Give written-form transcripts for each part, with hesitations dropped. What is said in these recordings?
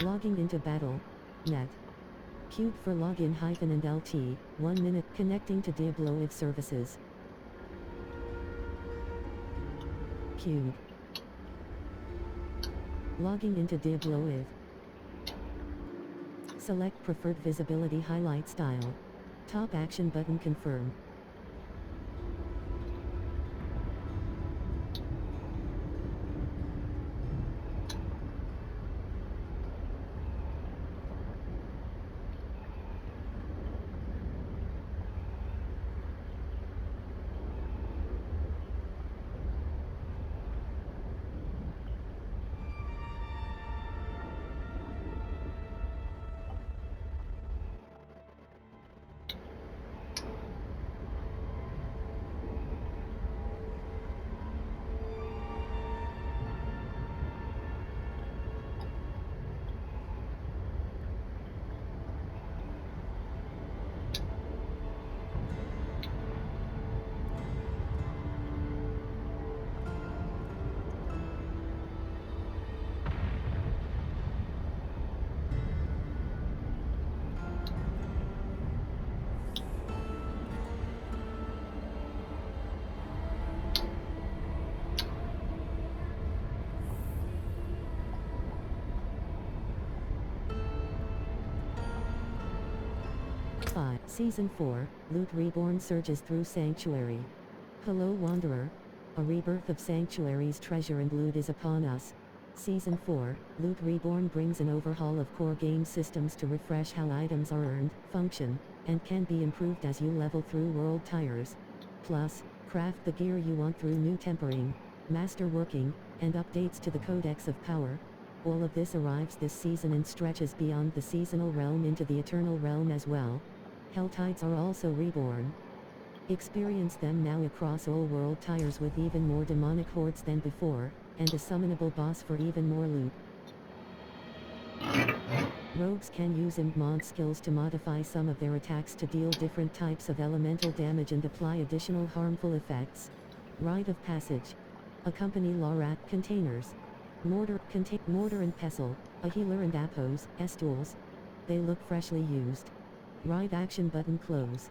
Logging into battle. Net. Cube for login -and LT, 1 minute. Connecting to Diablo IV services. Cube. Logging into Diablo IV. Select preferred visibility highlight style. Top action button confirm. Season 4, Loot Reborn surges through Sanctuary. Hello Wanderer. A rebirth of Sanctuary's treasure and loot is upon us. Season 4, Loot Reborn brings an overhaul of core game systems to refresh how items are earned, function, and can be improved as you level through world tires. Plus, craft the gear you want through new tempering, masterworking, and updates to the Codex of Power. All of this arrives this season and stretches beyond the seasonal realm into the eternal realm as well. Helltides are also reborn. Experience them now across all world tires with even more demonic hordes than before, and a summonable boss for even more loot. Rogues can use mod skills to modify some of their attacks to deal different types of elemental damage and apply additional harmful effects. Rite of Passage. Accompany Lorat containers. Mortar and Pestle, a healer and Appos, S-tools. They look freshly used. Right action button close.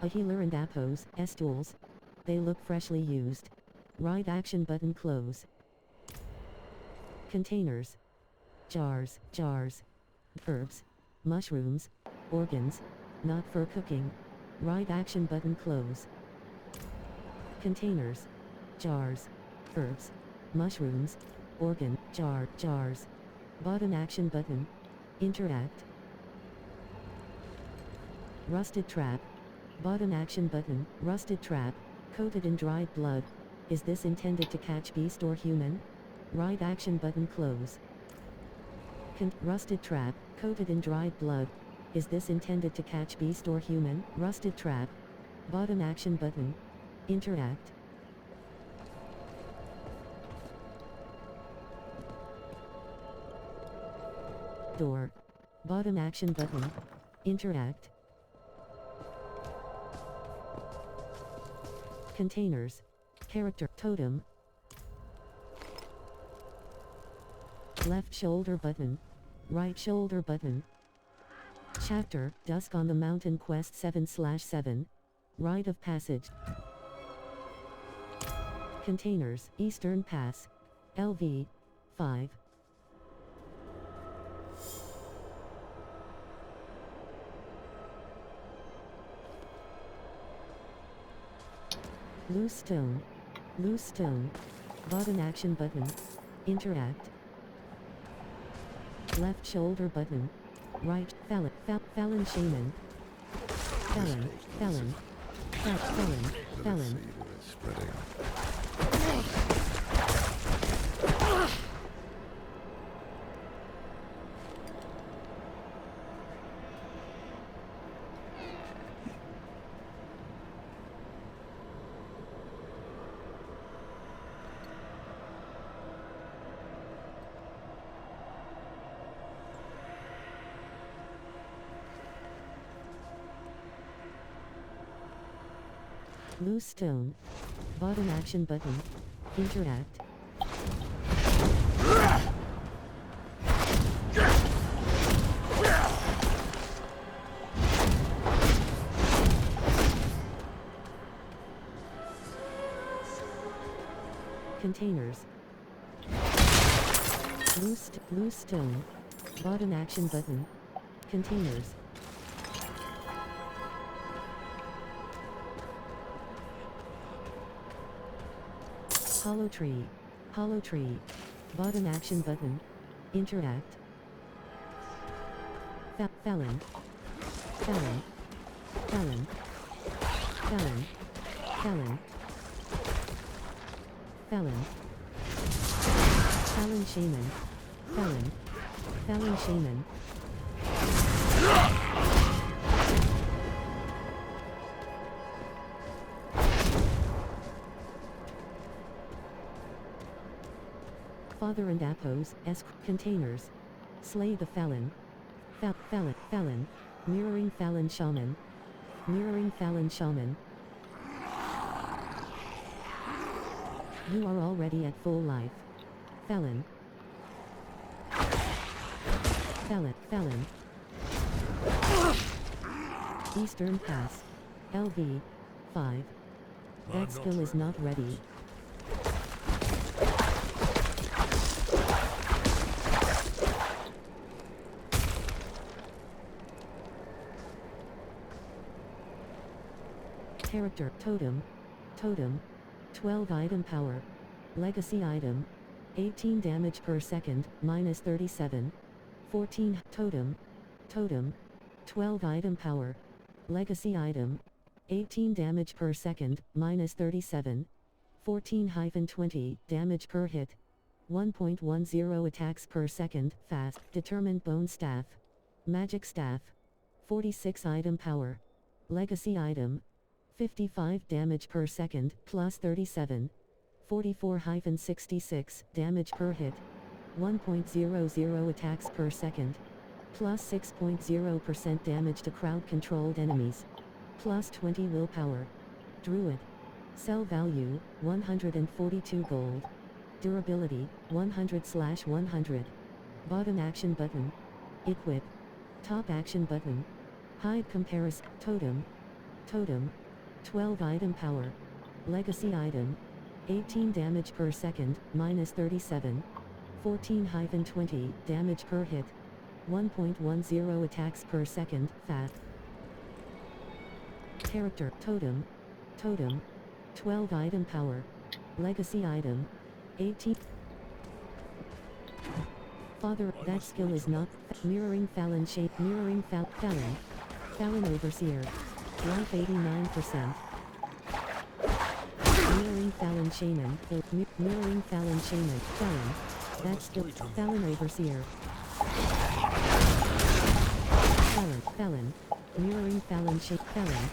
A healer and Appos, S-tools. They look freshly used. Right action button close. Containers. Jars, herbs, mushrooms, organs, not for cooking. Right action button close. Containers. Jars, herbs, mushrooms, jars. Button action button. Interact. Rusted Trap. Button action button. Rusted Trap. Coated in dried blood. Is this intended to catch beast or human? Right action button close. Rusted Trap. Coated in dried blood. Is this intended to catch beast or human? Rusted Trap. Button action button. Interact. Door. Button action button. Interact. Containers. Character. Totem. Left shoulder button. Right shoulder button. Chapter, Dusk on the Mountain Quest 7/7. Rite of Passage. Containers, Eastern Pass. LV. 5. Loose stone. Loose stone. Button action button. Interact. Left shoulder button. Right, Fallon Shaman. Felon. Loose stone. Button action button. Interact. Containers. Loose stone. Bottom action button. Containers. Hollow tree. Hollow tree. Bottom action button. Interact. Felon. Felon. Felon. Felon. Felon. Felon. Felon shaman. Felon. Felon shaman. Father and Apos, containers. Slay the felon. Felon. Mirroring felon shaman. Mirroring felon shaman. You are already at full life. Felon. Felon. Eastern Pass. LV. 5. That skill is not ready. Character, totem. 12 item power. Legacy item. 18 damage per second, minus 37. 14, totem. 12 item power. Legacy item. 18 damage per second, minus 37. 14-20 damage per hit. 1.10 attacks per second, fast, determined bone staff. Magic staff. 46 item power. Legacy item. 55 damage per second, plus 37. 44-66 damage per hit. 1.00 attacks per second. Plus 6.0% damage to crowd-controlled enemies. Plus 20 willpower. Druid. Sell value, 142 gold. Durability, 100/100. Bottom action button. Equip. Top action button. Hide comparison. Totem. 12 item power. Legacy item. 18 damage per second, minus 37. 14-20 damage per hit. 1.10 attacks per second, fast. Character, totem. 12 item power. Legacy item. 18. Father, that skill is not. Mirroring Felon shape. Mirroring Felon. Felon Overseer. Life 89%. Mirroring Felon Shaman. Mirroring Felon Shaman. Felon. That skill. Felon Overseer. Felon. Mirroring Felon shape. Felon.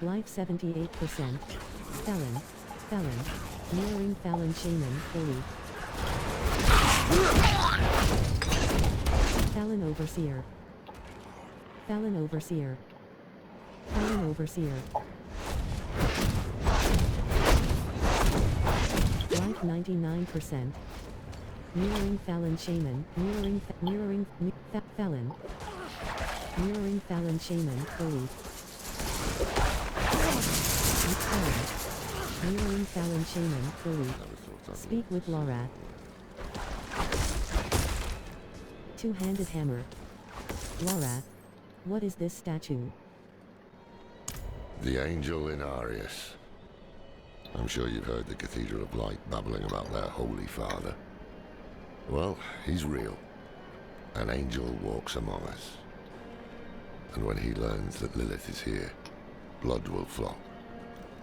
Life 78%. Felon. Mirroring Felon Shaman. Elite. Felon Overseer. Felon Overseer. Felon Overseer. Life 99%. Mirroring Felon Shaman. Mirroring Felon. Mirroring Felon Shaman. Elite. Mirroring Felon Shaman. Elite. Speak with Lorath. Two-handed hammer. Lorath. What is this statue? The angel in Arius. I'm sure you've heard the Cathedral of Light babbling about their Holy Father. Well, he's real. An angel walks among us. And when he learns that Lilith is here, blood will flow.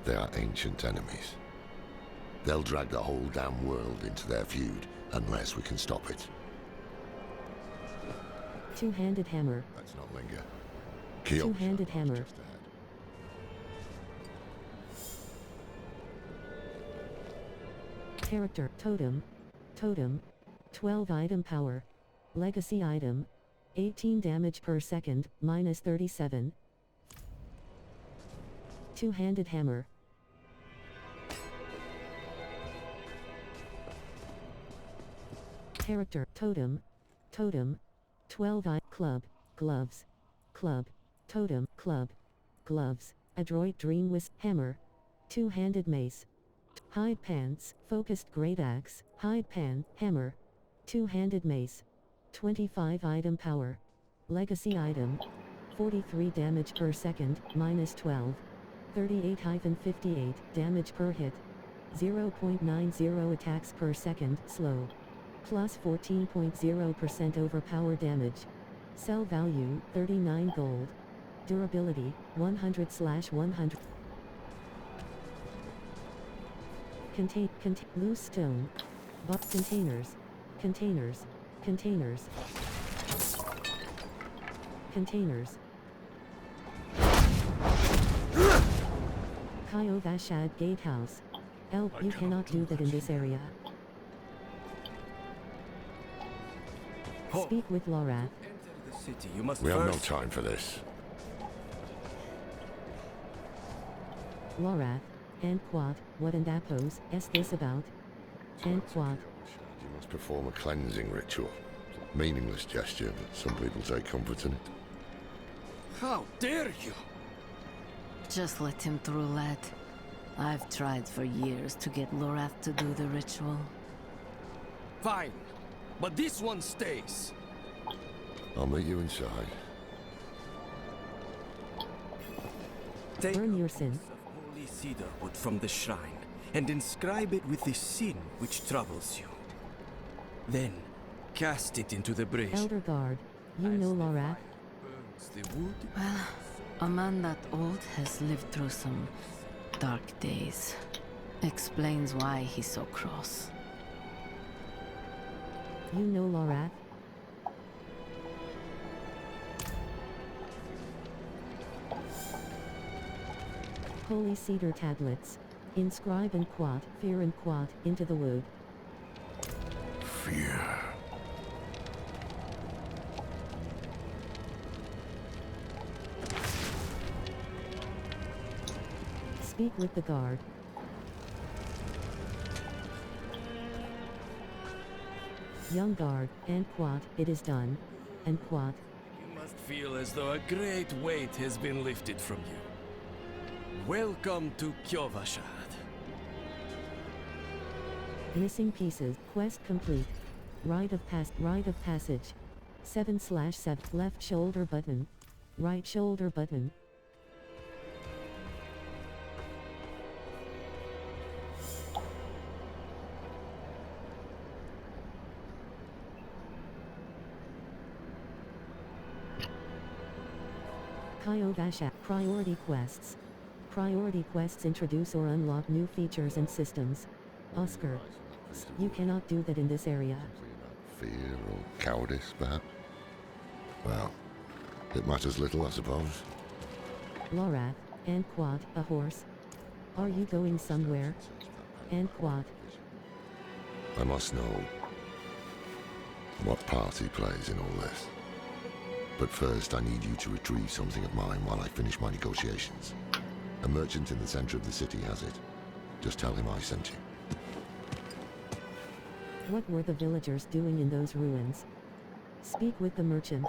They are ancient enemies. They'll drag the whole damn world into their feud unless we can stop it. Two-handed hammer. Let's not linger. Two-handed hammer. Just ahead. Character, totem. 12 item power. Legacy item. 18 damage per second, minus 37. Two-handed hammer. Character, totem. 12 club, gloves. Club, totem, club, gloves. Adroit dream hammer. Two-handed mace. Hide pants, focused great axe, hide pan, hammer. Two-handed mace. 25 item power. Legacy item. 43 damage per second, minus 12. 38-58 damage per hit. 0.90 attacks per second, slow. Plus 14.0% overpower damage. Sell value, 39 gold. Durability, 100/100. Loose stone. Containers. Containers. Containers. Containers. Kyovashad Gatehouse. Elf, you cannot do that in this area. Speak with Lorath. We have no time for this. Lorath. And Quad, what and Apos, is this about? And Quad. You must perform a cleansing ritual. Meaningless gesture, but some people take comfort in it. How dare you? Just let him through, lad. I've tried for years to get Lorath to do the ritual. Fine, but this one stays. I'll meet you inside. Burn your sin. Of holy cedar wood from the shrine, and inscribe it with the sin which troubles you. Then, cast it into the bridge. Elder Guard, you know Lorath? Burns the wood. Well, a man that old has lived through some dark days. Explains why he's so cross. You know Lorath? Holy Cedar Tablets. Inscribe and Quad, fear and Quad, into the wood. Fear. Speak with the guard. Young guard, and Quad, it is done. And Quad. You must feel as though a great weight has been lifted from you. Welcome to Kyovashad. Missing pieces, quest complete. Rite of passage. 7/7, left shoulder button. Right shoulder button. Kyovashad, priority quests. Priority quests introduce or unlock new features and systems. Oscar, you cannot do that in this area. Fear or cowardice, perhaps? Well, it matters little, I suppose. Lorath, and Quad, a horse. Are you going somewhere? And Quad. I must know what part he plays in all this. But first, I need you to retrieve something of mine while I finish my negotiations. A merchant in the center of the city has it. Just tell him I sent you. What were the villagers doing in those ruins? Speak with the merchant.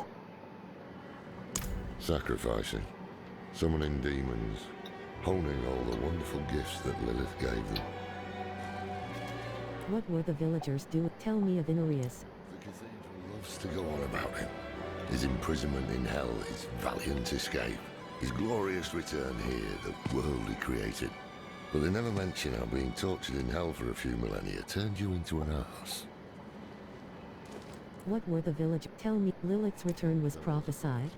Sacrificing, summoning demons, honing all the wonderful gifts that Lilith gave them. What were the villagers doing? Tell me of Inarius. The cathedral loves to go on about him. His imprisonment in hell, his valiant escape, his glorious return here, the world he created. But they never mention how being tortured in hell for a few millennia turned you into an ass. What were the villagers? Tell me, Lilith's return was prophesied.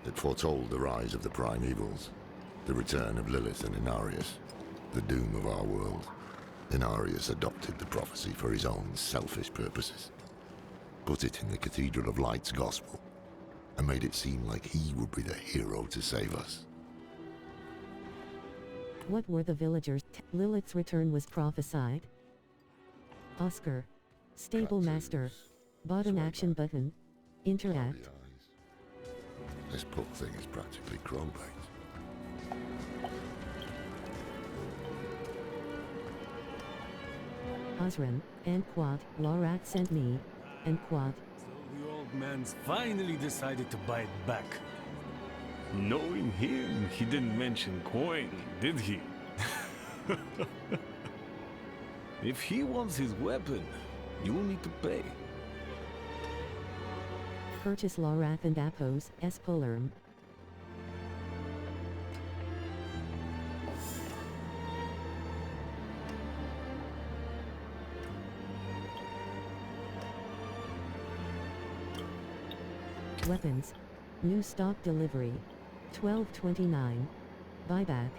It foretold the rise of the prime evils, the return of Lilith and Inarius, the doom of our world. Inarius adopted the prophecy for his own selfish purposes, put it in the Cathedral of Light's gospel, and made it seem like he would be the hero to save us. What were the villagers? Lilith's return was prophesied. Oscar. Stable Master. Bottom action button. Interact. This book thing is practically crowbait. Osram, and Quad, Lorath sent me, and Quad. So the old man's finally decided to bite back. Knowing him, he didn't mention coin, did he? If he wants his weapon, you will need to pay. Purchase Lorath and Apos, Espolerm. Weapons. New stock delivery. 1229. Buyback.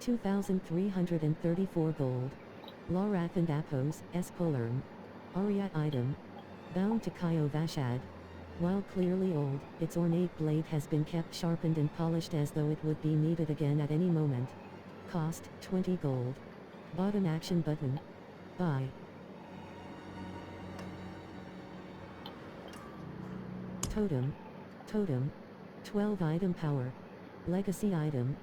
2,334 gold. Lorath and Apos, Espolerm. Ariat item. Bound to Kaio Vashad. While clearly old, its ornate blade has been kept sharpened and polished as though it would be needed again at any moment. Cost, 20 gold. Bottom action button. Buy. Totem. Totem. 12 item power. Legacy item.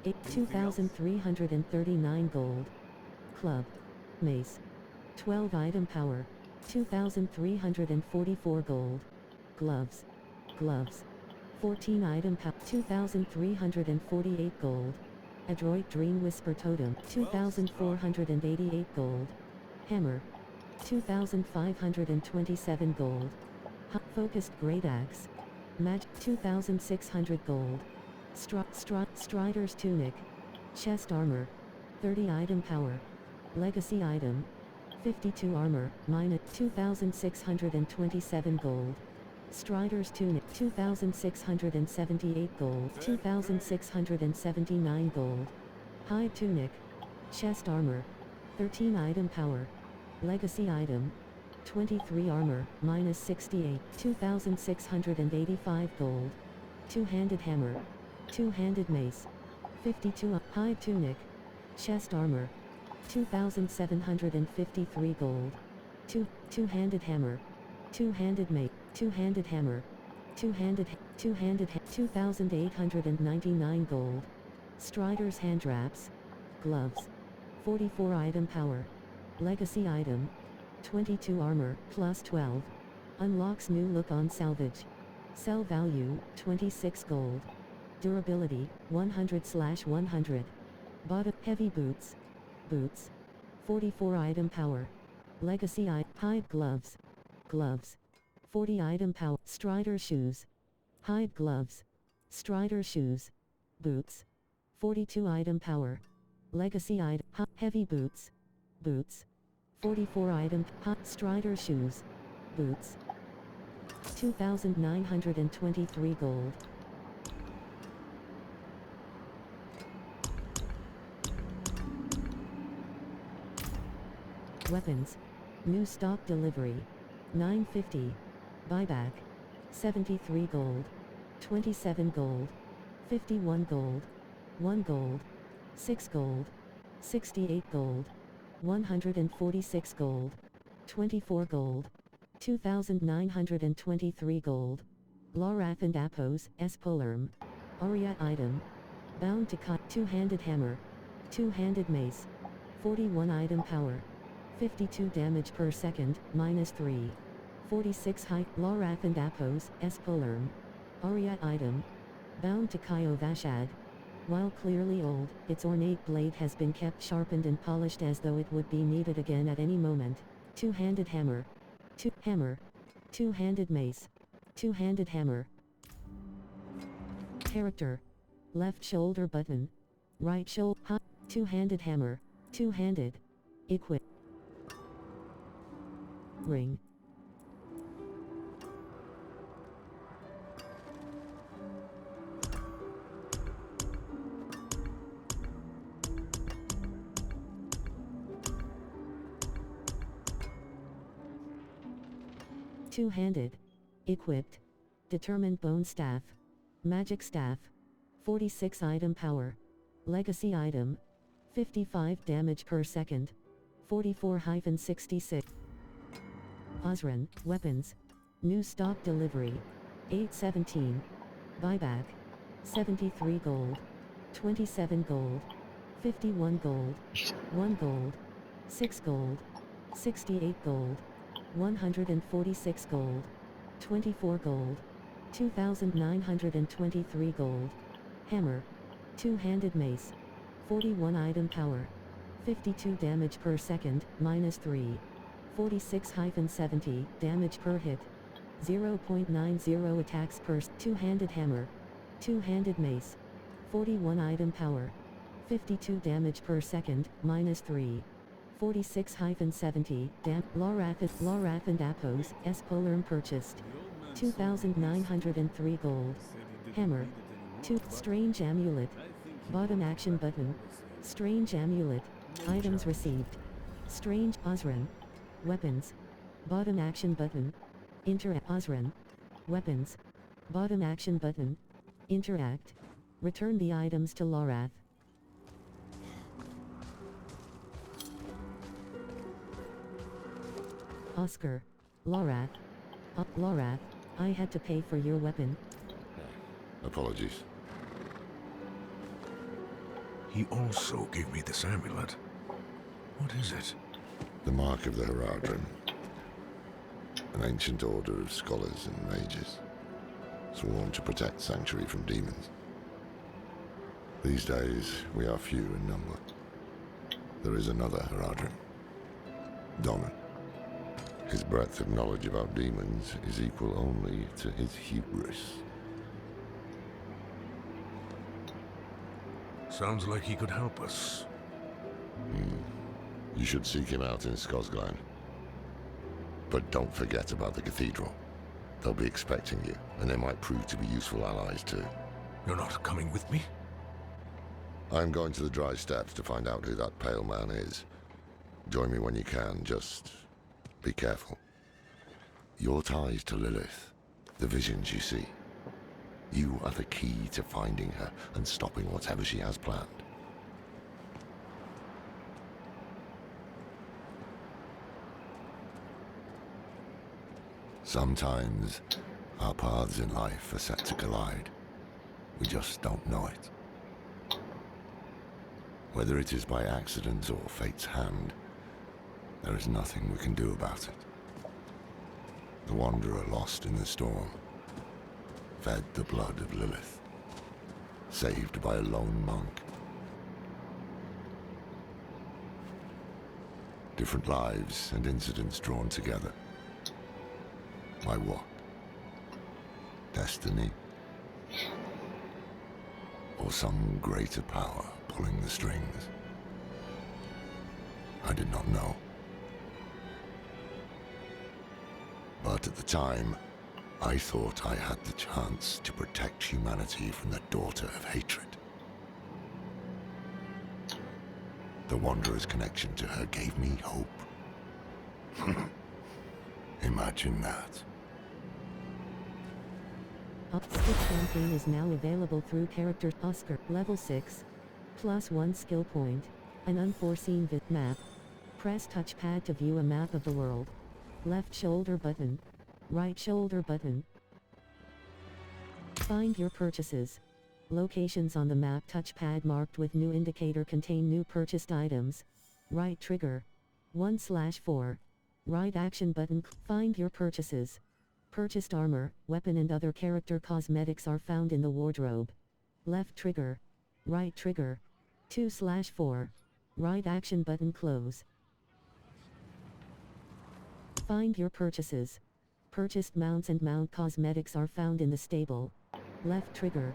2,339 gold. Club. Mace. 12 item power. 2,344 gold. Gloves. Gloves. 14 item power. 2,348 gold. Adroit Dream Whisper Totem. 2,488 gold. Hammer. 2,527 gold. Focused Great Axe. Magic. 2,600 gold. Strider's Tunic. Chest Armor. 30 item power. Legacy item. 52 armor, minus 2,627 gold. Strider's Tunic, 2,678 gold, 2,679 gold. Hide Tunic. Chest armor. 13 item power. Legacy item. 23 armor, minus 68, 2,685 gold. Two-handed hammer. Two-handed mace. 52 hide tunic. Chest armor. 2,753 gold. Two-handed hammer. Two-handed mate. Two-handed hammer. Two-handed 2,899 gold. Strider's hand wraps. Gloves. 44 item power. Legacy item. 22 armor, plus 12. Unlocks new look on salvage. Sell value, 26 gold. Durability, 100/100. Bottom, heavy boots. Boots. 44 item power. Legacy hide gloves. Gloves. 40 item power. Strider shoes. Hide gloves. Strider shoes. Boots. 42 item power. Legacy heavy boots. Boots. 44 item Strider shoes. Boots. 2,923 gold. Weapons. New stock delivery. 950. Buyback. 73 gold. 27 gold. 51 gold. 1 gold. 6 gold. 68 gold. 146 gold. 24 gold. 2,923 gold. Lorath and Apos, Espolerm. Ariat item. Bound to two-handed hammer. Two-handed mace. 41 item power. 52 damage per second, minus 3. 46 height. Lorath and Apos, Espolerm. Ariat item. Bound to Kaio Vashad. While clearly old, its ornate blade has been kept sharpened and polished as though it would be needed again at any moment. Two-handed hammer. Hammer. Two-handed mace. Two-handed hammer. Character. Left shoulder button. Right shoulder. Two-handed hammer. Two-handed. Equip. Ring. Two-handed. Equipped. Determined bone staff. Magic staff. 46 item power. Legacy item. 55 damage per second. 44-66. Osran, weapons. New stock delivery. 817. Buyback. 73 gold. 27 gold. 51 gold. 1 gold. 6 gold. 68 gold. 146 gold. 24 gold. 2,923 gold. Hammer. Two-handed mace. 41 item power. 52 damage per second, -3. 46-70 damage per hit. 0.90 attacks per two-handed hammer. Two-handed mace. 41 item power. 52 damage per second, -3. 46-70 Lorath and Apos, S. Polarm purchased. 2,903 gold. Hammer. 2. Strange amulet. Bottom action button. Strange amulet. Items received. Strange Osran. Weapons. Bottom action button. Osran. Weapons. Bottom action button. Interact. Return the items to Lorath. Oscar. Lorath. Lorath, I had to pay for your weapon. Apologies. He also gave me this amulet. What is it? The Mark of the Heradrim. An ancient order of scholars and mages, sworn to protect Sanctuary from demons. These days, we are few in number. There is another Heradrim, Domin. His breadth of knowledge about demons is equal only to his hubris. Sounds like he could help us. You should seek him out in Skosglen. But don't forget about the cathedral. They'll be expecting you, and they might prove to be useful allies too. You're not coming with me? I'm going to the Dry Steppes to find out who that pale man is. Join me when you can, just be careful. Your ties to Lilith, the visions you see. You are the key to finding her and stopping whatever she has planned. Sometimes, our paths in life are set to collide. We just don't know it. Whether it is by accident or fate's hand, there is nothing we can do about it. The wanderer lost in the storm, fed the blood of Lilith, saved by a lone monk. Different lives and incidents drawn together. By what? Destiny? Or some greater power pulling the strings? I did not know. But at the time, I thought I had the chance to protect humanity from the daughter of hatred. The Wanderer's connection to her gave me hope. Imagine that. Skip campaign is now available through character Oscar, level 6. +1 skill point. An unforeseen map. Press touchpad to view a map of the world. Left shoulder button. Right shoulder button. Find your purchases. Locations on the map touchpad marked with new indicator contain new purchased items. Right trigger. 1/4. Right action button. Find your purchases. Purchased armor, weapon and other character cosmetics are found in the wardrobe. Left trigger. Right trigger. 2/4. Right action button close. Find your purchases. Purchased mounts and mount cosmetics are found in the stable. Left trigger.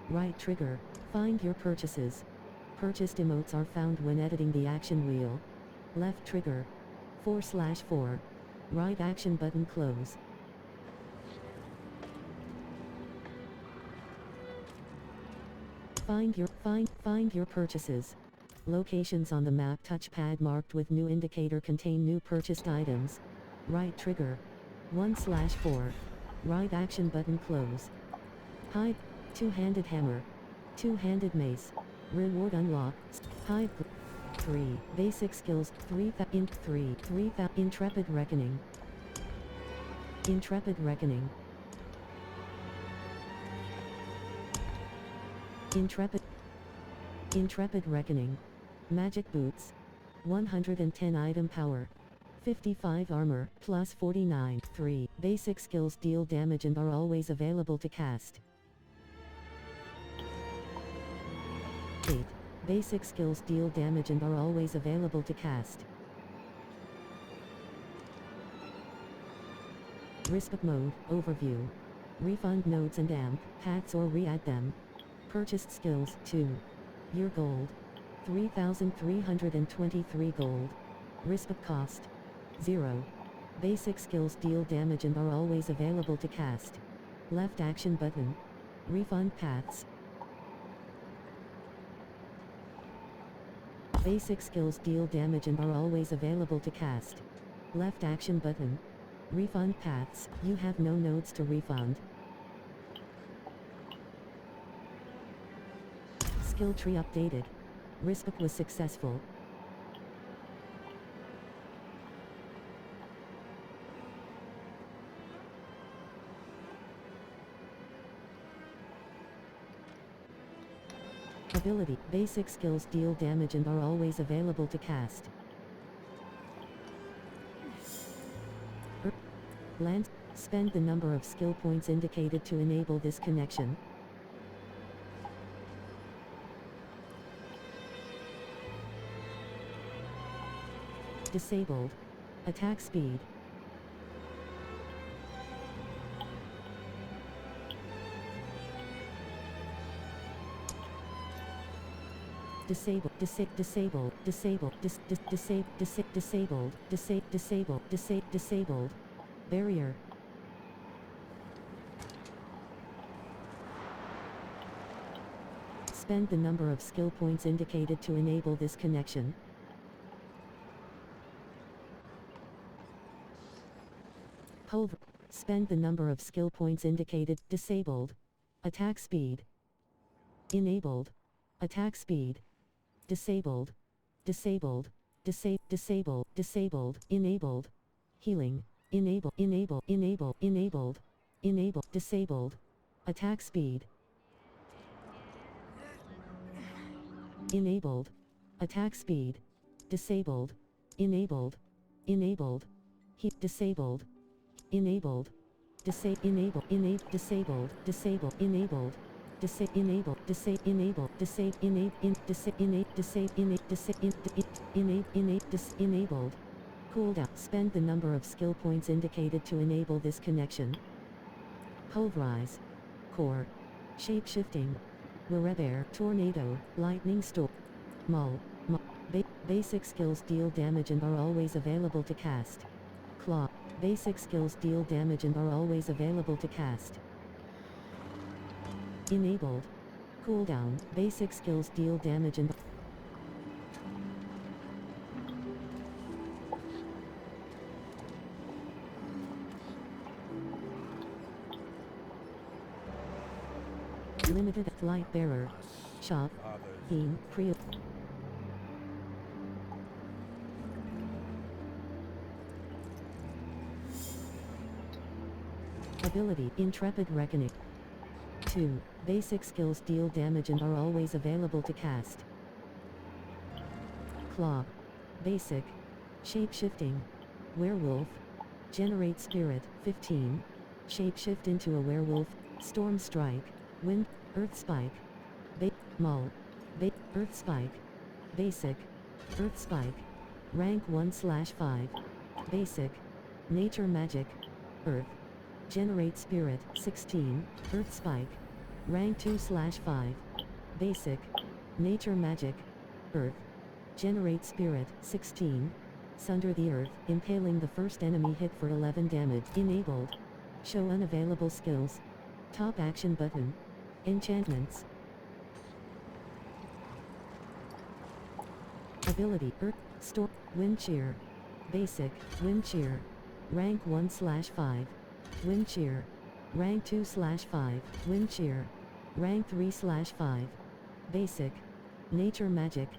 Right trigger. Find your purchases. Purchased emotes are found when editing the action wheel. Left trigger. 4/4. Right action button close. Find your purchases. Locations on the map touchpad marked with new indicator contain new purchased items. Right trigger. 1/4. Right action button close. Hide. Two-handed hammer. Two-handed mace. Reward unlocked. Hide. 3. Basic skills. 3 Intrepid Reckoning. Intrepid Reckoning. Intrepid Reckoning. Magic Boots. 110 item power. 55 armor, +49. 3. Basic skills deal damage and are always available to cast. 8. Basic skills deal damage and are always available to cast. Risk of mode, overview. Refund nodes and amp, paths or re-add them. Purchased skills, 2. Year gold. 3,323 gold. Risk of cost, 0. Basic skills deal damage and are always available to cast. Left action button. Refund paths. Basic skills deal damage and are always available to cast. Left action button. Refund paths. You have no nodes to refund. Skill tree updated. Risk of was successful. Ability. Basic skills deal damage and are always available to cast. Land. Spend the number of skill points indicated to enable this connection. Disabled. Attack speed. Disabled, disabled, disabled. Barrier. Spend the number of skill points indicated to enable this connection. Pulver. Spend the number of skill points indicated. Disabled. Attack speed. Enabled. Attack speed. Disabled. Disabled. Disabled. Enabled. Healing. Enable. Enable. Disabled. Attack speed. Enabled. Attack speed. Disabled. Enabled. Disabled. Enabled. Disabled. Enabled. Cooldown. Spend the number of skill points indicated to enable this connection. Pulverize. Core. Shape-shifting. Werebear. Tornado. Lightning storm. Basic skills deal damage and are always available to cast. Claw. Basic skills deal damage and are always available to cast. Enabled. Cooldown. Basic skills deal damage and limited light bearer. Shop. Beam. Pre. Ability. Intrepid Reckoning. 2. Basic skills deal damage and are always available to cast. Claw. Basic. Shape-shifting. Werewolf. Generate spirit. 15. Shape-shift into a werewolf. Storm strike. Wind. Earth spike. Earth spike. Basic. Earth spike. Rank 1/5. Basic. Nature magic. Earth. Generate spirit. 16. Earth spike. Rank 2/5. Basic. Nature magic. Earth. Generate spirit. 16. Sunder the earth, impaling the first enemy hit for 11 damage. Enabled. Show unavailable skills. Top action button. Enchantments. Ability. Earth. Storm. Wind shear. Basic. Wind shear. Rank 1/5. Wind shear. Rank 2/5. Wind shear. Rank 3/5. Basic. Nature magic.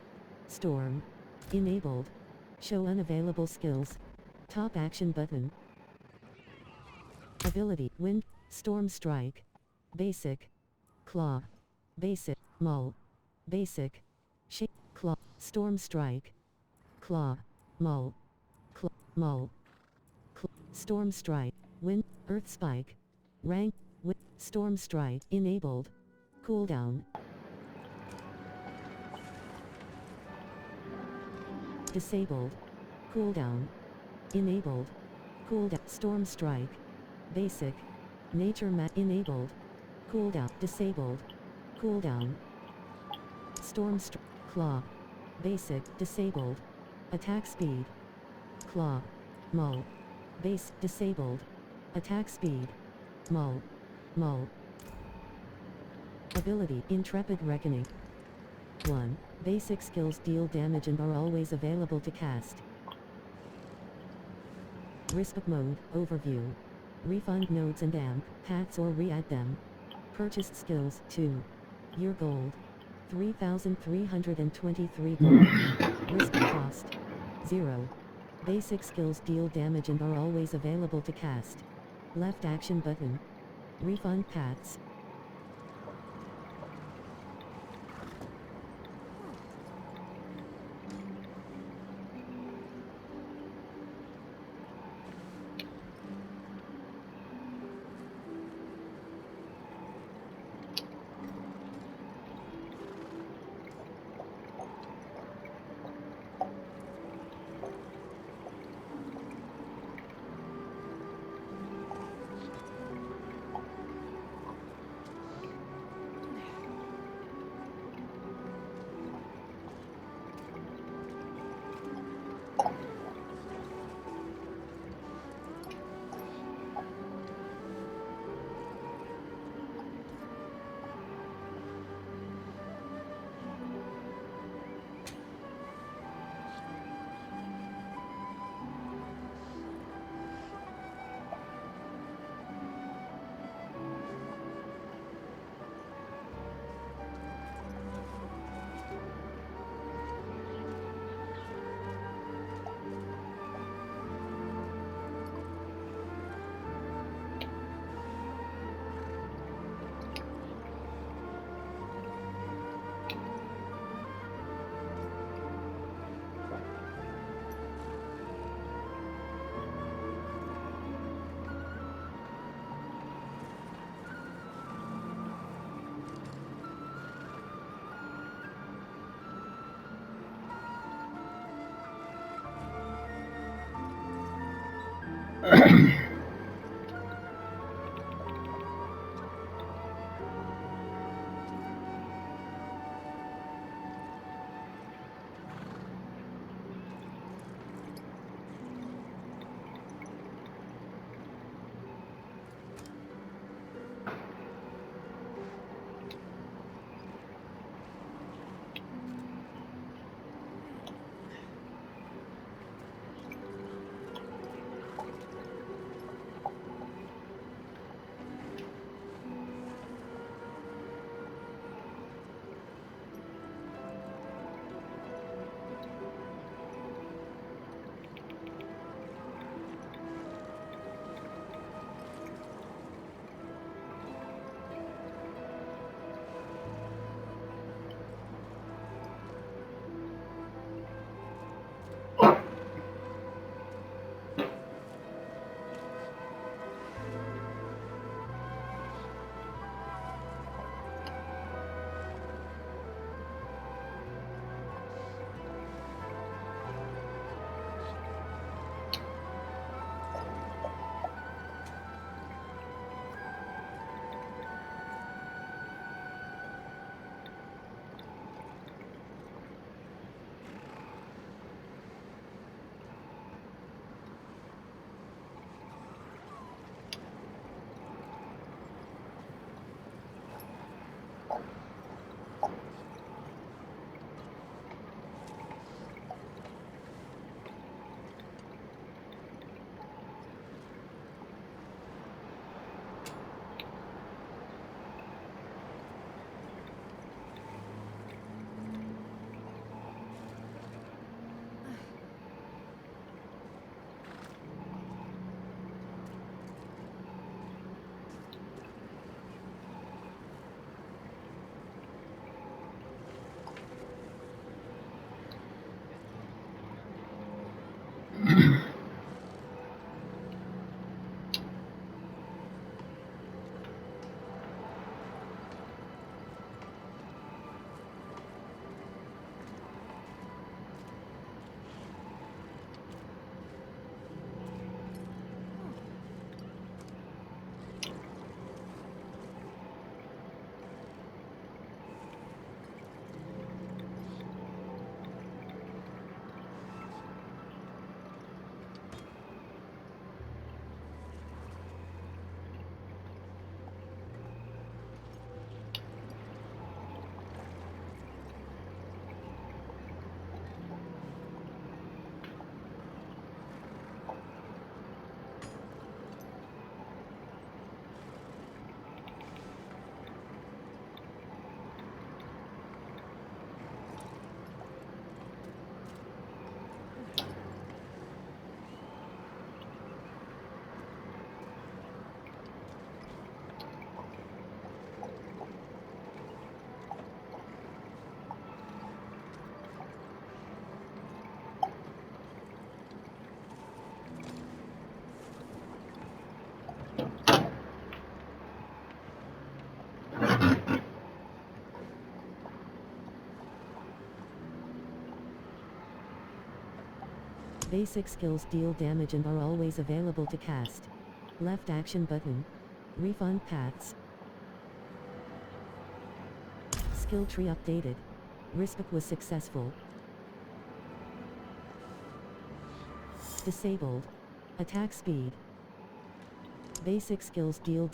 Storm. Enabled. Show unavailable skills. Top action button. Ability. Wind. Storm strike. Basic. Claw. Basic. Mull. Basic. Shape. Claw. Storm strike. Claw. Mull. Mull. Storm strike. Wind. Earth spike. Rank. Storm strike. Enabled. Cooldown. disabled. Cooldown. Enabled. Cooldown. Storm Strike. Basic. Nature Mat. Enabled. Cooldown. Disabled. Cooldown. Storm Strike. Claw. Basic. Disabled. Attack Speed. Claw. Mull. Base. Disabled. Attack Speed. Mull. Mull. Ability. Intrepid Reckoning. 1. Basic skills deal damage and are always available to cast. Risk Mode. Overview. Refund nodes and amp paths or re-add them. Purchased skills 2. Year gold. 3,323 gold. Risk cost 0. Basic skills deal damage and are always available to cast. Left action button. Refund paths. Basic skills deal damage and are always available to cast. Left action button. Refund paths. Skill tree updated. Rispec was successful. Disabled. Attack speed. Basic skills deal